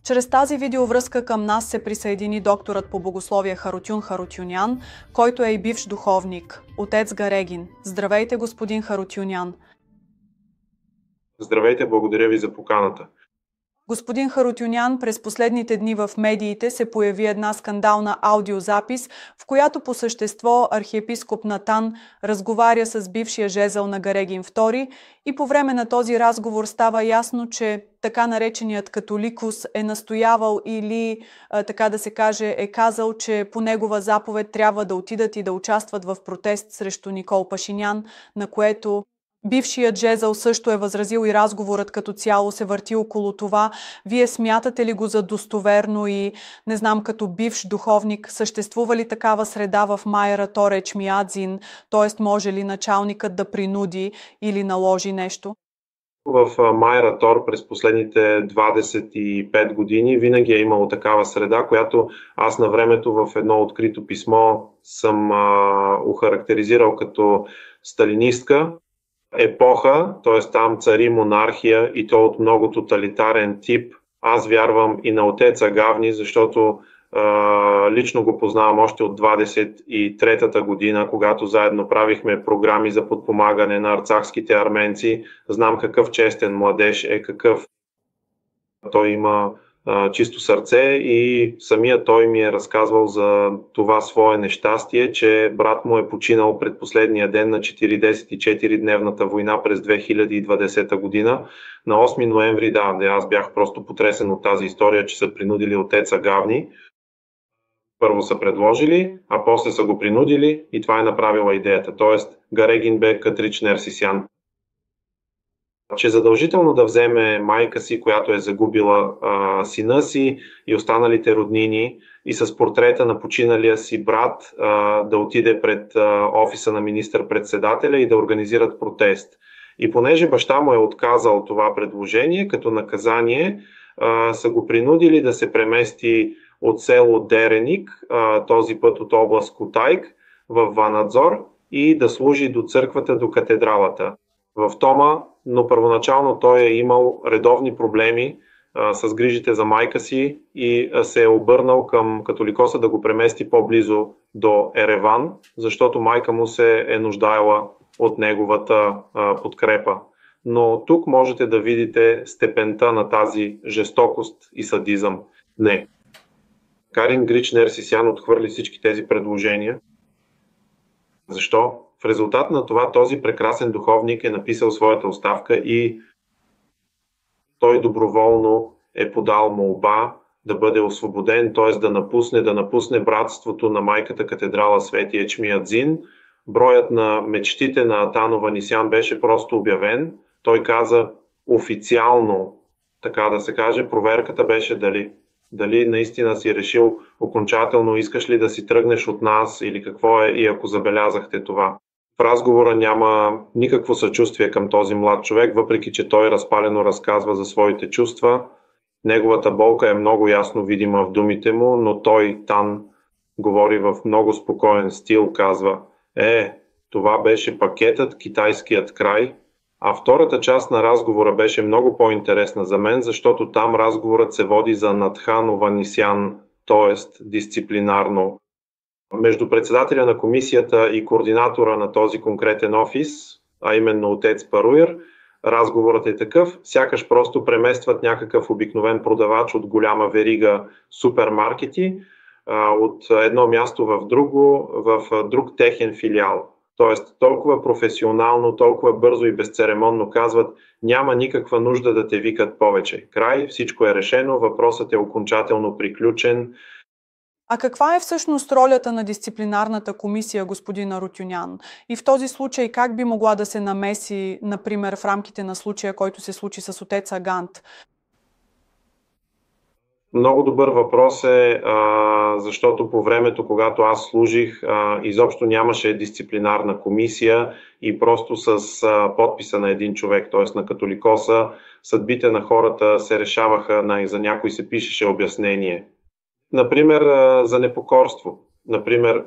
Чрез тази видеовръзка към нас се присъедини докторът по богословие Харутюн Харутюнян, който е и бивш духовник, отец Гарегин. Здравейте, господин Харутюнян. Здравейте, благодаря ви за поканата. Господин Харутюнян, през последните дни в медиите се появи една скандална аудиозапис, в която по същество архиепископ Натан разговаря с бившия жезъл на Гарегин II и по време на този разговор става ясно, че така нареченият католикос е настоявал или, така да се каже, е казал, че по негова заповед трябва да отидат и да участват в протест срещу Никол Пашинян, на което бившият жезъл също е възразил и разговорът като цяло се върти около това. Вие смятате ли го за достоверно и, не знам, като бивш духовник, съществува ли такава среда в Майра Торе Чмиадзин, т.е. може ли началникът да принуди или наложи нещо? В Майра Тор през последните 25 години винаги е имало такава среда, която аз на времето в едно открито писмо съм охарактеризирал като сталинистка епоха, т.е. там цари монархия и то от много тоталитарен тип. Аз вярвам и на отец Агавни, защото лично го познавам още от 23-та година, когато заедно правихме програми за подпомагане на арцахските арменци. Знам какъв честен младеж е, какъв той има чисто сърце и самия той ми е разказвал за това свое нещастие, че брат му е починал пред последния ден на 44-дневната война през 2020 година. На 8 ноември, аз бях просто потресен от тази история, че са принудили отец Агавни. Първо са предложили, а после са го принудили и това е направила идеята. Тоест Гарегин бе Катрич Нерсисян. Че задължително да вземе майка си, която е загубила сина си и останалите роднини и с портрета на починалия си брат да отиде пред офиса на министър-председателя и да организират протест. И понеже баща му е отказал това предложение, като наказание са го принудили да се премести от село Дереник, този път от област Кутайк, в Ванадзор и да служи до църквата, до катедралата в Тома, но първоначално той е имал редовни проблеми с грижите за майка си и се е обърнал към католикоса да го премести по-близо до Ереван, защото майка му се е нуждаела от неговата подкрепа. Но тук можете да видите степента на тази жестокост и садизъм. Не. Карин Грич Нерсисян отхвърли всички тези предложения. Защо? В резултат на това този прекрасен духовник е написал своята оставка и той доброволно е подал молба да бъде освободен, т.е. да напусне братството на майката катедрала Свети Ечмиадзин. Броят на мечтите на Атан Ованисян беше просто обявен. Той каза официално, така да се каже, проверката беше дали наистина си решил окончателно, искаш ли да си тръгнеш от нас или какво е и ако забелязахте това. В разговора няма никакво съчувствие към този млад човек, въпреки че той разпалено разказва за своите чувства. Неговата болка е много ясно видима в думите му, но той, Тан, говори в много спокоен стил, казва: това беше пакетът, китайският край. А втората част на разговора беше много по-интересна за мен, защото там разговорът се води за Натхан Ованисян, т.е. дисциплинарно. Между председателя на комисията и координатора на този конкретен офис, а именно отец Паруир, разговорът е такъв, сякаш просто преместват някакъв обикновен продавач от голяма верига супермаркети от едно място в друго, в друг техен филиал. Тоест, толкова професионално, толкова бързо и безцеремонно казват: няма никаква нужда да те викат повече. Край, всичко е решено, въпросът е окончателно приключен. А каква е всъщност ролята на дисциплинарната комисия, господин Харутюнян? И в този случай как би могла да се намеси, например, в рамките на случая, който се случи с отец Агант? Много добър въпрос е, защото по времето, когато аз служих, изобщо нямаше дисциплинарна комисия и просто с подписа на един човек, т.е. на католикоса, съдбите на хората се решаваха, за някой се пишеше обяснение. Например, за непокорство. Например,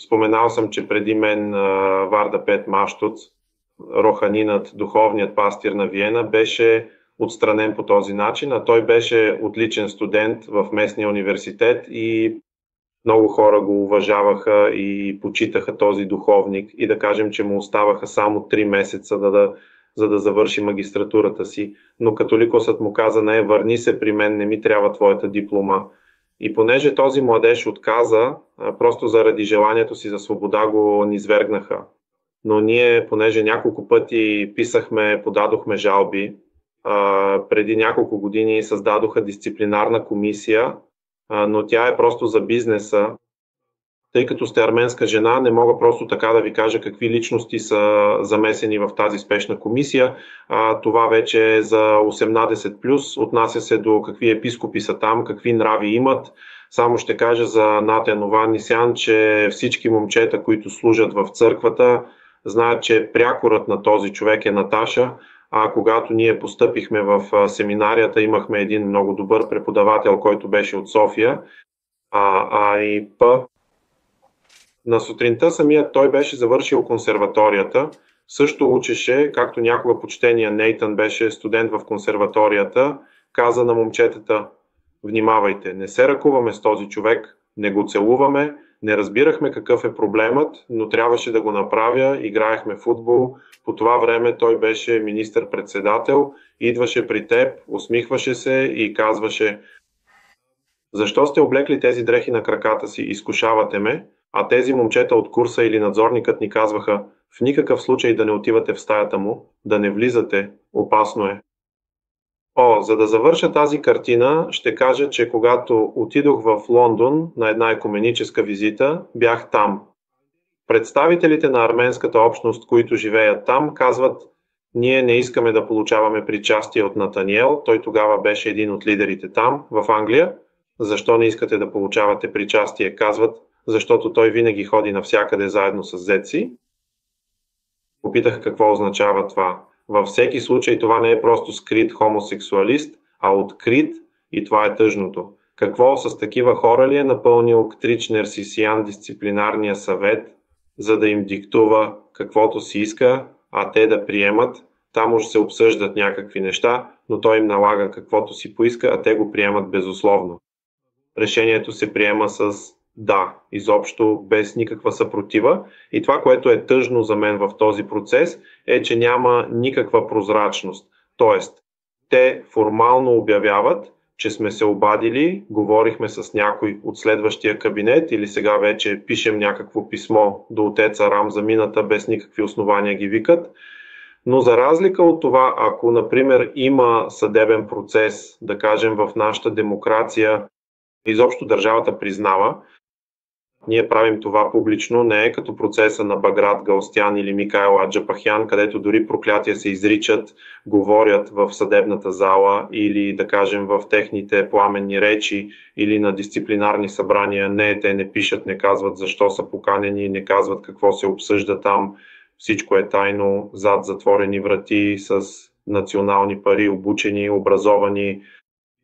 споменал съм, че преди мен Варда Пет Маштуц, роханинът, духовният пастир на Виена, беше отстранен по този начин, а той беше отличен студент в местния университет и много хора го уважаваха и почитаха този духовник и да кажем, че му оставаха само 3 месеца за да завърши магистратурата си. Но католикосът му каза: не, върни се при мен, не ми трябва твоята диплома. И понеже този младеж отказа, просто заради желанието си за свобода го низвергнаха. Но ние, понеже няколко пъти подадохме жалби, преди няколко години създадоха дисциплинарна комисия, но тя е просто за бизнеса. Тъй като сте арменска жена, не мога просто така да ви кажа какви личности са замесени в тази спешна комисия. Това вече е за 18+, отнася се до какви епископи са там, какви нрави имат. Само ще кажа за Натен Ованисян, че всички момчета, които служат в църквата, знаят, че прякорът на този човек е Наташа. А когато ние постъпихме в семинарията, имахме един много добър преподавател, който беше от София. На сутринта самият той беше завършил консерваторията. Също учеше, както някога почтения Нейтън беше студент в консерваторията, каза на момчетата: внимавайте, не се ръкуваме с този човек, не го целуваме, не разбирахме какъв е проблемът, но трябваше да го направя, играехме футбол. По това време той беше министър-председател, идваше при теб, усмихваше се и казваше: защо сте облекли тези дрехи на краката си, изкушавате ме? А тези момчета от курса или надзорникът ни казваха: в никакъв случай да не отивате в стаята му, да не влизате, опасно е. За да завърша тази картина, ще кажа, че когато отидох в Лондон на една екуменическа визита, бях там. Представителите на арменската общност, които живеят там, казват: ние не искаме да получаваме причастие от Натаниел, той тогава беше един от лидерите там, в Англия. Защо не искате да получавате причастие? Казват: защото той винаги ходи навсякъде заедно с зет-си. Попитах какво означава това. Във всеки случай това не е просто скрит хомосексуалист, а открит, и това е тъжното. Какво с такива хора ли е напълнил Ктрич Нерсисиян дисциплинарния съвет, за да им диктува каквото си иска, а те да приемат? Там уж се обсъждат някакви неща, но той им налага каквото си поиска, а те го приемат безусловно. Решението се приема с да, изобщо без никаква съпротива. И това, което е тъжно за мен в този процес, е, че няма никаква прозрачност. Тоест, те формално обявяват, че сме се обадили, говорихме с някой от следващия кабинет или сега вече пишем някакво писмо до отец Арам за мината, без никакви основания ги викат. Но за разлика от това, ако, например, има съдебен процес, да кажем в нашата демокрация, изобщо държавата признава, ние правим това публично, не е като процеса на Баграт Галстян или Микаел Аджапахян, където дори проклятия се изричат, говорят в съдебната зала или, да кажем, в техните пламенни речи или на дисциплинарни събрания. Не, те не пишат, не казват защо са поканени, не казват какво се обсъжда там. Всичко е тайно, зад затворени врати, с национални пари, обучени, образовани.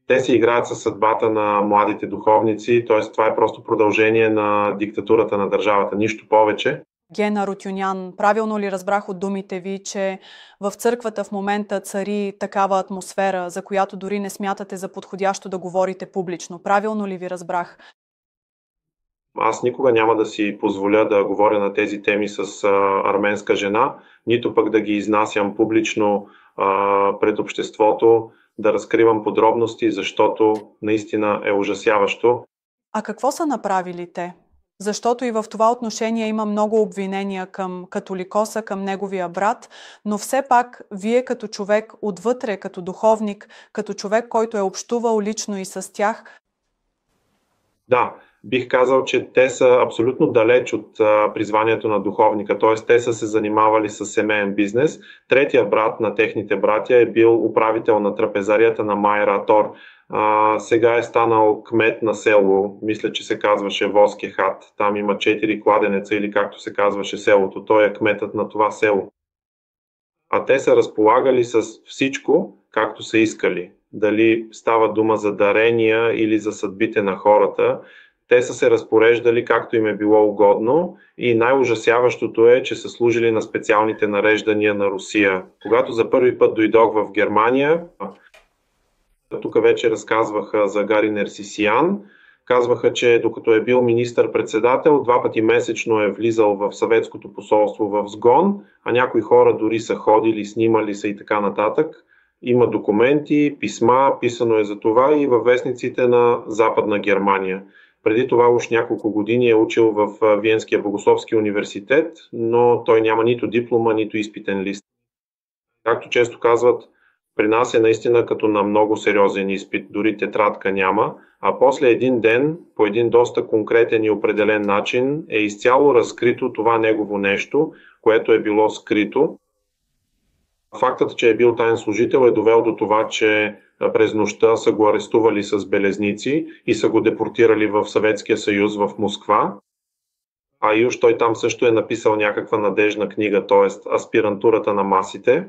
Те си играят със съдбата на младите духовници, т.е. това е просто продължение на диктатурата на държавата, нищо повече. Гена Рутюнян, правилно ли разбрах от думите ви, че в църквата в момента цари такава атмосфера, за която дори не смятате за подходящо да говорите публично? Правилно ли ви разбрах? Аз никога няма да си позволя да говоря на тези теми с арменска жена, нито пък да ги изнасям публично пред обществото, да разкривам подробности, защото наистина е ужасяващо. А какво са направили те? Защото и в това отношение има много обвинения към католикоса, към неговия брат, но все пак вие като човек отвътре, като духовник, като човек, който е общувал лично и с тях. Да, бих казал, че те са абсолютно далеч от призванието на духовника, т.е. те са се занимавали с семейен бизнес. Третия брат на техните братя е бил управител на трапезарията на Майра Тор. Сега е станал кмет на село, мисля, че се казваше Воскехат. Там има 4 кладенеца или както се казваше селото. Той е кметът на това село. А те са разполагали с всичко, както са искали. Дали става дума за дарения или за съдбите на хората, те са се разпореждали както им е било угодно и най-ужасяващото е, че са служили на специалните нареждания на Русия. Когато за първи път дойдох в Германия, Тук вече разказваха за Гари Нерсисиян. Казваха, че докато е бил министър-председател, 2 пъти месечно е влизал в съветското посолство в сгон, а някои хора дори са ходили, снимали са и така нататък. Има документи, писма, писано е за това и във вестниците на Западна Германия. Преди това уж няколко години е учил в Виенския богословски университет, но той няма нито диплома, нито изпитен лист. Както често казват, при нас е наистина като на много сериозен изпит, дори тетрадка няма, а после един ден, по един доста конкретен и определен начин, е изцяло разкрито това негово нещо, което е било скрито. Фактът, че е бил таен служител е довел до това, че през нощта са го арестували с белезници и са го депортирали в Съветския съюз в Москва. А и уж той там също е написал някаква надежна книга, т.е. аспирантурата на масите.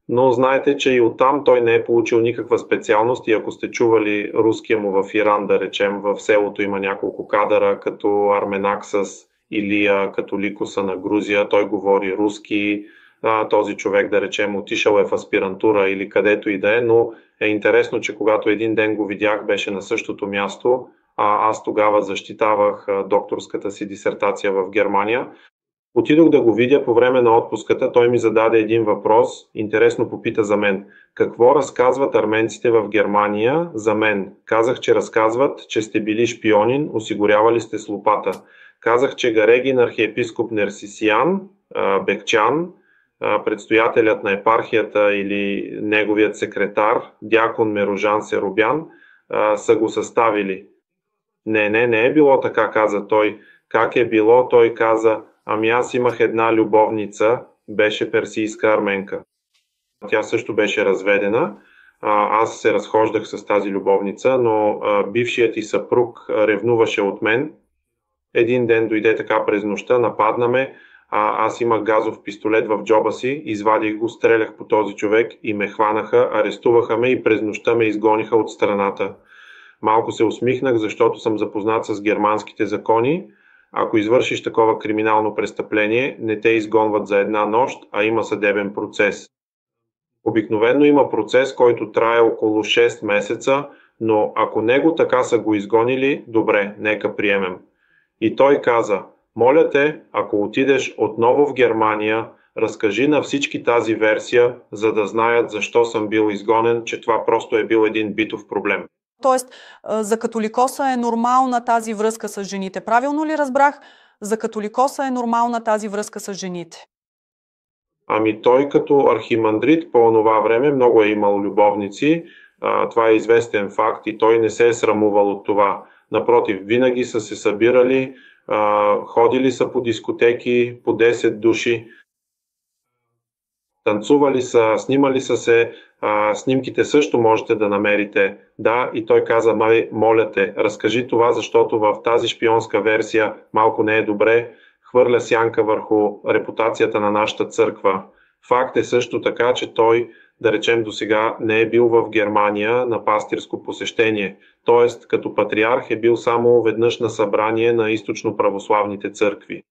Но знаете, че и оттам той не е получил никаква специалност и ако сте чували руския му в Иран, да речем, в селото има няколко кадъра, като Арменаксас, Илия, католикоса на Грузия, той говори руски, този човек, да речем, отишъл е в аспирантура или където и да е, но е интересно, че когато един ден го видях, беше на същото място, аз тогава защитавах докторската си дисертация в Германия. Отидох да го видя по време на отпуската, той ми зададе един въпрос, интересно попита за мен. Какво разказват арменците в Германия за мен? Казах, че разказват, че сте били шпионин, осигурявали сте с лопата. Казах, че Гарегин архиепископ Нерсисиян, Бекчан, предстоятелят на епархията или неговият секретар, дякон Мерожан Серобян, са го съставили. Не е било така, каза той. Как е било, той каза, ами аз имах една любовница, беше персийска арменка. Тя също беше разведена. Аз се разхождах с тази любовница, но бившият й съпруг ревнуваше от мен. Един ден дойде така през нощта, нападна ме. Аз имах газов пистолет в джоба си, извадих го, стрелях по този човек и ме хванаха, арестуваха ме и през нощта ме изгониха от страната. Малко се усмихнах, защото съм запознат с германските закони. Ако извършиш такова криминално престъпление, не те изгонват за една нощ, а има съдебен процес. Обикновено има процес, който трае около 6 месеца, но ако него така са го изгонили, добре, нека приемем. И той каза, моля те, ако отидеш отново в Германия, разкажи на всички тази версия, за да знаят защо съм бил изгонен, че това просто е бил един битов проблем. Тоест, за католикоса е нормална тази връзка с жените. Правилно ли разбрах? За католикоса е нормална тази връзка с жените. Ами той като архимандрит по това време много е имал любовници. Това е известен факт и той не се е срамувал от това. Напротив, винаги са се събирали, ходили са по дискотеки по 10 души. Танцували са, снимали са се, снимките също можете да намерите. Да, и той каза, моля те, разкажи това, защото в тази шпионска версия малко не е добре, хвърля сянка върху репутацията на нашата църква. Факт е също така, че той, да речем досега, не е бил в Германия на пастирско посещение. Тоест, като патриарх е бил само веднъж на събрание на източно-православните църкви.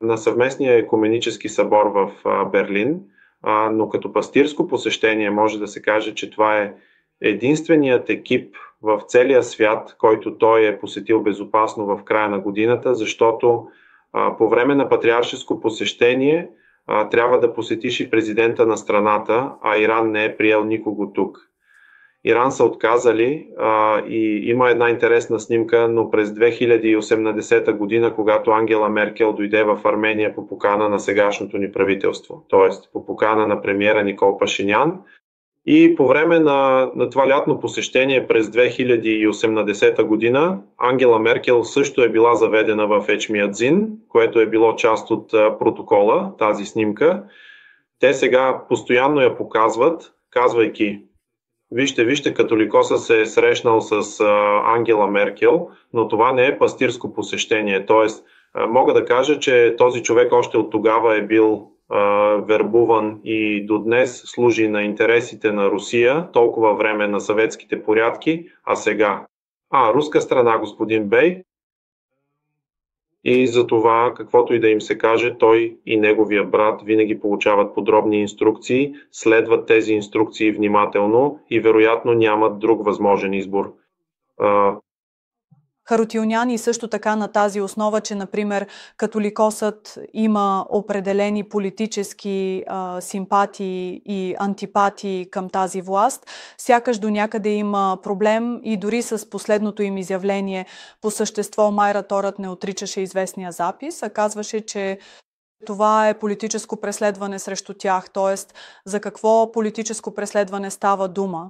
На съвместния екуменически събор в Берлин, но като пастирско посещение може да се каже, че това е единственият екип в целия свят, който той е посетил безопасно в края на годината, защото по време на патриаршеско посещение трябва да посетиш и президента на страната, а Иран не е приел никого тук. Иран са отказали и има една интересна снимка, но през 2018 година, когато Ангела Меркел дойде в Армения по покана на сегашното ни правителство, т.е. по покана на премиера Никол Пашинян, и по време на това лятно посещение през 2018 година Ангела Меркел също е била заведена в Ечмиадзин, което е било част от протокола, тази снимка. Те сега постоянно я показват, казвайки: Вижте, католикоса се е срещнал с Ангела Меркел, но това не е пастирско посещение. Тоест, мога да кажа, че този човек още от тогава е бил вербуван и до днес служи на интересите на Русия, толкова време на съветските порядки, а сега. Руска страна, господин Бей. и за това, каквото и да им се каже, той и неговия брат винаги получават подробни инструкции, следват тези инструкции внимателно и вероятно нямат друг възможен избор. Харутюнян също така на тази основа, че, например, католикосът има определени политически симпатии и антипатии към тази власт, сякаш до някъде има проблем и дори с последното им изявление по същество Майра Торът не отричаше известния запис, а казваше, че това е политическо преследване срещу тях, т.е. за какво политическо преследване става дума.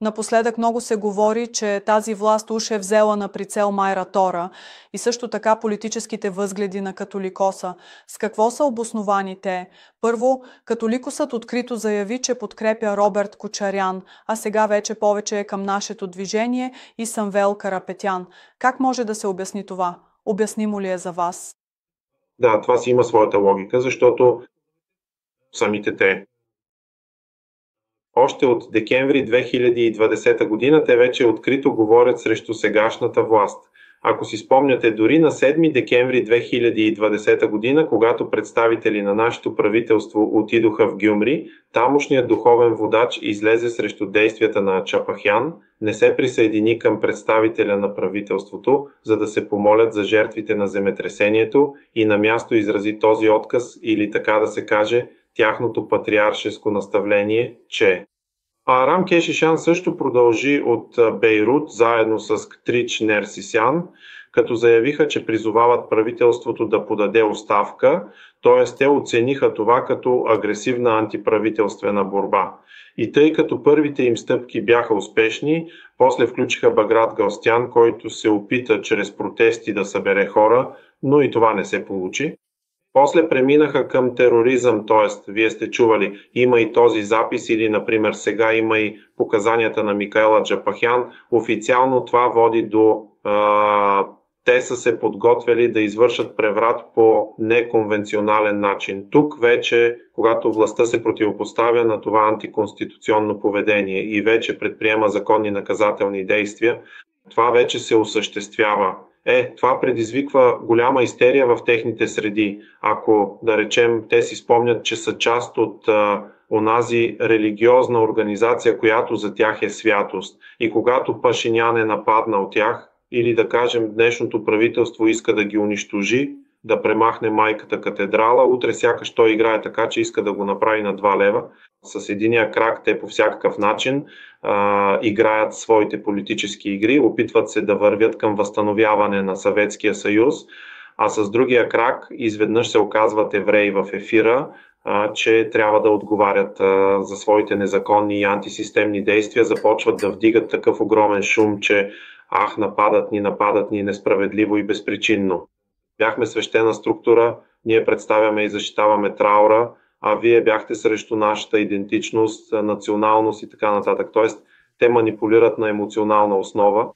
Напоследък много се говори, че тази власт уж е взела на прицел Майра Тора и също така политическите възгледи на католикоса. С какво са обосновани те? Първо, католикосът открито заяви, че подкрепя Роберт Кочарян, а сега вече повече е към нашето движение и Самвел Карапетян. Как може да се обясни това? Обяснимо ли е за вас? Да, това си има своята логика, защото самите те още от декември 2020 година те вече открито говорят срещу сегашната власт. Ако си спомняте, дори на 7 декември 2020 година, когато представители на нашето правителство отидоха в Гюмри, тамошният духовен водач излезе срещу действията на Чапахян, не се присъедини към представителя на правителството, за да се помолят за жертвите на земетресението и на място изрази този отказ или, така да се каже, тяхното патриаршеско наставление, че Арам Кешишян също продължи от Бейрут заедно с Ктрич Нерсисян, като заявиха, че призовават правителството да подаде оставка, т.е. те оцениха това като агресивна антиправителствена борба. И тъй като първите им стъпки бяха успешни, после включиха Баграт Галстян, който се опита чрез протести да събере хора, но и това не се получи. После преминаха към тероризъм, т.е. вие сте чували, има и този запис или, например, сега има и показанията на Микаела Джапахян. Официално това води до те са се подготвили да извършат преврат по неконвенционален начин. Тук вече, когато властта се противопоставя на това антиконституционно поведение и вече предприема законни наказателни действия, това вече се осъществява. Това предизвиква голяма истерия в техните среди. Ако, да речем, те си спомнят, че са част от онази религиозна организация, която за тях е святост. И когато Пашинян е нападнал тях, или да кажем днешното правителство иска да ги унищожи, да премахне майката катедрала, утре сякаш той играе така, че иска да го направи на 2 лева. С единия крак те по всякакъв начин играят своите политически игри, опитват се да вървят към възстановяване на Съветския съюз, а с другия крак изведнъж се оказват евреи в ефира, че трябва да отговарят за своите незаконни и антисистемни действия, започват да вдигат такъв огромен шум, че нападат ни несправедливо и безпричинно. Бяхме свещена структура, ние представяме и защитаваме траура, а вие бяхте срещу нашата идентичност, националност и така нататък. Тоест, те манипулират на емоционална основа.